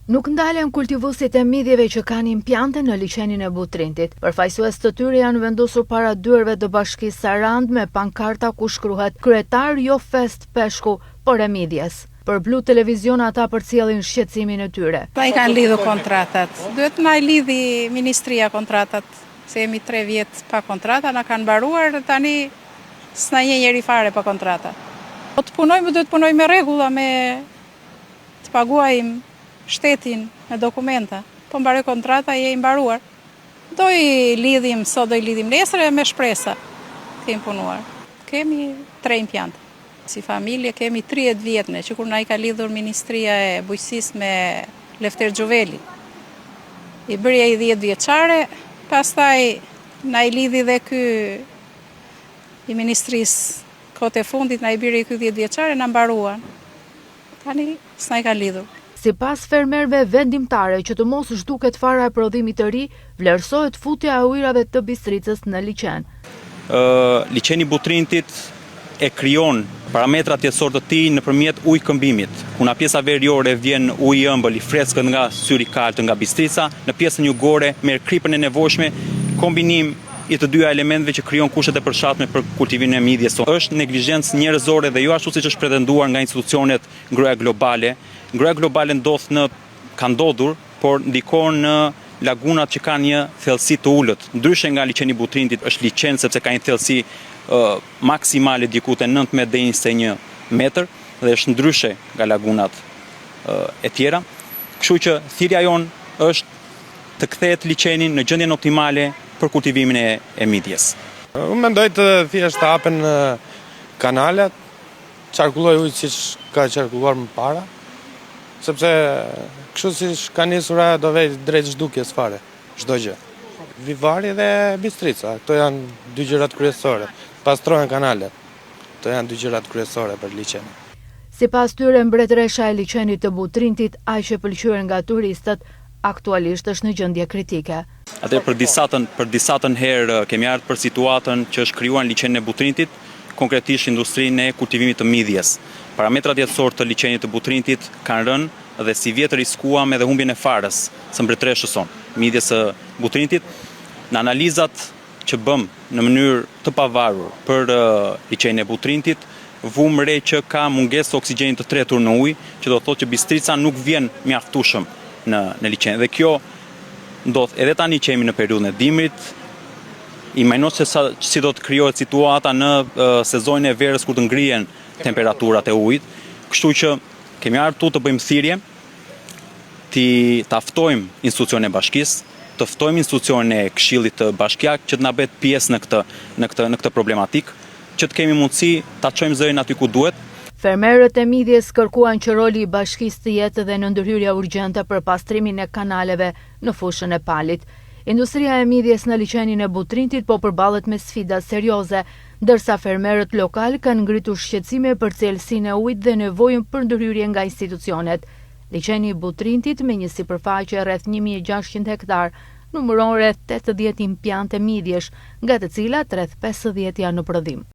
Nuk ndalen kultivuesit e midjeve që kanë impiante në liçenin e Butrintit. Përfaqësues të tyre janë vendosur para dyerve të bashkisë Sarand me pankarta ku shkruhet "Kryetar jo fest peshku, por e midjes". Për Blu Televizion ata përcjellin shqetësimin e tyre. Na i kanë lidhur kontratat. Duhet na i lidhi ministria kontratat. Se jemi 3 vjet pa kontrata, na kanë mbaruar tani s'na nje njeri fare pa kontrata. Po të punojmë, duhet të punojmë me rregulla, me të paguajmë shtetin me dokumenta. Po mbaroj kontrata, je i mbaruar. Do i lidhim sot, do i lidhim nesër me shpresa. Kemi punuar. Kemi 3 impiante. Si familje kemi 30 vjetne, që kur na i ka lidhur Ministria e Bujqësisë me Lefter Gjuveli. I bërja i 10 vjeçare, pastaj na i lidhi dhe ky i Ministrisë kote fundit, na i bërja i ky 10 vjeçare, na mbaruan. Tani s'na i ka lidhur. Sipas fermerëve vendimtare që të mos zhduket fara e prodhimit të ri, vlerësohet futja e ujrave të Bistricës në liçen. Liçeni Butrintit e krijon parametrat jetësor të tij nëpërmjet ujëkëmbimit. Ku nga pjesa veriore vjen uji i ëmbël i freskët nga syri kaltë nga Bistrica, në pjesën jugore merr kripën e nevojshme, kombinim i të dyja elementeve që krijon kushtet e përshtatshme për kultivimin e midjes. Është neglizhencë njerëzore dhe jo ashtu siç është pretenduar nga institucionet ngroja globale. Ngroja globale ka ndodhur, por ndikon në lagunat që kanë një thellësi të ulët. Ndryshe nga liçeni Butrintit është liçen sepse ka një thellësi maksimale diku te 19 deri 21 metër dhe është ndryshe nga lagunat e tjera. Kështu që thirrja jon është të kthehet liçeni në gjendjen optimale për kultivimin e midjes. Unë mendoj të thjesht të hapen kanalet, qarkulloj ujë siç ka qarkulluar më para, sepse kështu siç ka nisur ajo do vej drejt zhdukjes fare, çdo gjë. Vivari dhe Bistrica, këto janë 2 gjërat kryesore. Pastrohen kanalet. Këto janë 2 gjërat kryesore për liçenin. Sipas tyre, mbretëresha e liçenit të Butrintit, aq e pëlqyer nga turistët, aktualisht është në gjendje kritike. Atë për disatën herë kemi ardhur për situatën që është krijuar liçeni e Butrintit, konkretisht industrinë e kultivimit të midjes. Parametrat jetësor të liçenit të Butrintit kanë rënë dhe si vjet riskuam edhe humbjen e farës së mbretëreshës sonë, midjes së Butrintit. Në analizat që bëm në mënyrë të pavarur për liçenin e Butrintit, vum re që ka mungesë oksigjenit të tretur në ujë, që do të thotë që Bistrica nuk vjen mjaftueshëm në liçen. Dhe kjo ndodh edhe tani që jemi në periudhën e dimrit. Imagjino se si do të krijohet situata në sezonin e verës kur të ngrihen temperaturat e ujit. Kështu që kemi ardhur të bëjmë thirrje, ta ftojmë institucionin e bashkisë, të ftojmë institucionin e Këshillit të Bashkiak që të na bëhet pjesë në këtë problematik, që të kemi mundësi ta çojmë zërin aty ku duhet. Fermerët e midjes kërkuan që roli i bashkisë të jetë dhe në ndërhyrje urgjente për pastrimin e kanaleve në fushën e Palit. Industria e midjes në liçenin e Butrintit po përballet me sfida serioze, ndërsa fermerët lokal kanë ngritur shqetësime për cilësinë e ujit dhe nevojën për ndërhyrje nga institucionet. Liçeni i Butrintit me një sipërfaqe rreth 1600 hektar numëron rreth 80 impiante midjesh, nga të cilat rreth 50 janë në prodhim.